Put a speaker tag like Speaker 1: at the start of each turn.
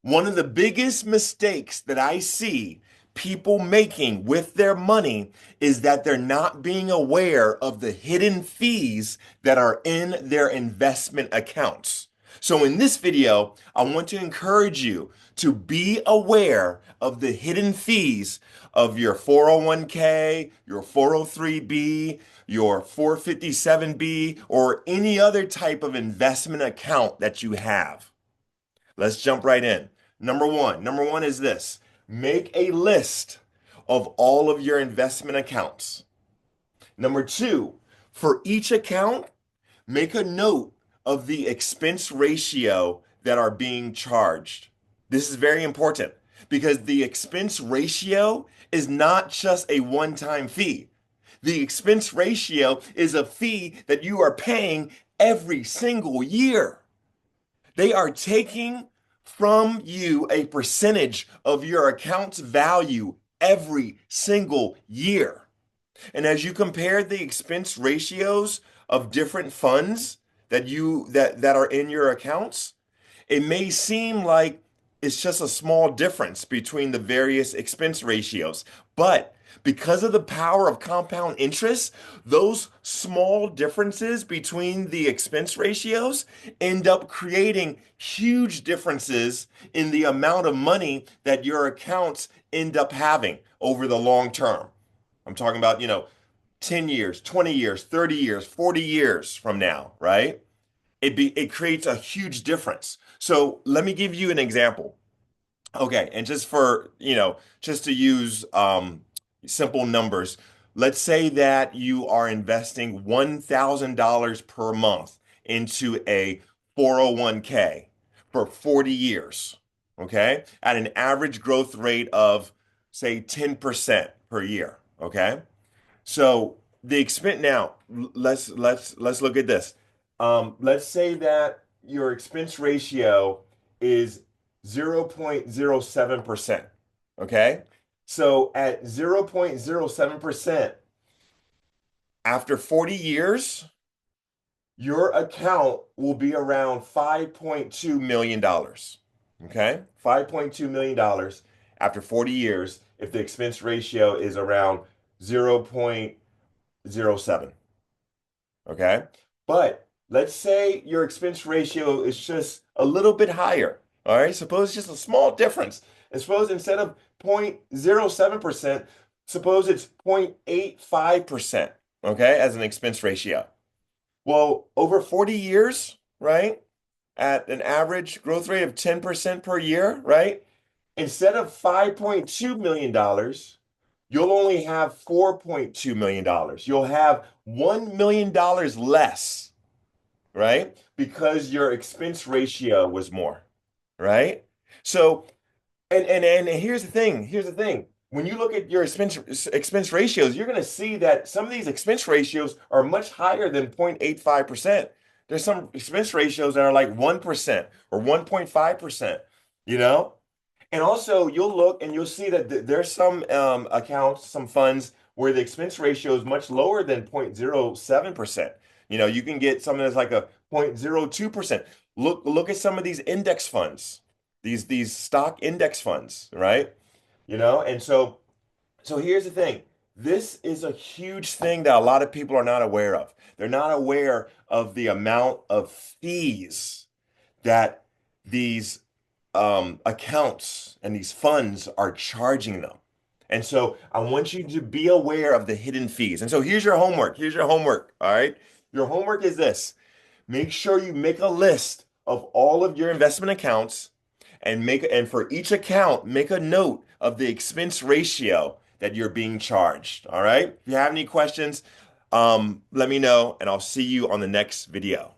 Speaker 1: One of the biggest mistakes that I see people making with their money is that they're not being aware of the hidden fees that are in their investment accounts. So in this video, I want to encourage you to be aware of the hidden fees of your 401k, your 403b, your 457b, or any other type of investment account that you have. Let's jump right in. Number one. Number one is this. Make a list of all of your investment accounts. Number two, for each account, make a note of the expense ratio that are being charged. This is very important because the expense ratio is not just a one-time fee. The expense ratio is a fee that you are paying every single year. They are taking from you a percentage of your account's value every single year. And as you compare the expense ratios of different funds that are in your accounts, it may seem like it's just a small difference between the various expense ratios, but because of the power of compound interest, those small differences between the expense ratios end up creating huge differences in the amount of money that your accounts end up having over the long term. I'm talking about, 10 years, 20 years, 30 years, 40 years from now, right? It creates a huge difference. So let me give you an example. Okay, and just to use simple numbers, let's say that you are investing $1,000 per month into a 401k for 40 years, okay, at an average growth rate of say 10% per year, okay? So the expense now, let's look at this. Let's say that your expense ratio is 0.07%. Okay. So at 0.07%, after 40 years, your account will be around $5.2 million. Okay. $5.2 million after 40 years if the expense ratio is around 0.07. Okay. But let's say your expense ratio is just a little bit higher. All right. Suppose it's just a small difference. And suppose instead of 0.07%, suppose it's 0.85%. Okay. As an expense ratio. Well, over 40 years, right? At an average growth rate of 10% per year, right? Instead of $5.2 million, you'll only have $4.2 million. You'll have $1 million less, right? Because your expense ratio was more, right? So, and here's the thing. Here's the thing. When you look at your expense ratios, you're going to see that some of these expense ratios are much higher than 0.85%. There's some expense ratios that are like 1% or 1.5%, you know? And also, you'll look and you'll see that there's some accounts, some funds where the expense ratio is much lower than 0.07%. You can get something that's like a 0.02%. Look at some of these index funds, these stock index funds, right? And so here's the thing. This is a huge thing that a lot of people are not aware of. They're not aware of the amount of fees that these accounts and these funds are charging them. And so I want you to be aware of the hidden fees. And so here's your homework. Here's your homework. All right. Your homework is this. Make sure you make a list of all of your investment accounts and for each account, make a note of the expense ratio that you're being charged. All right. If you have any questions, let me know and I'll see you on the next video.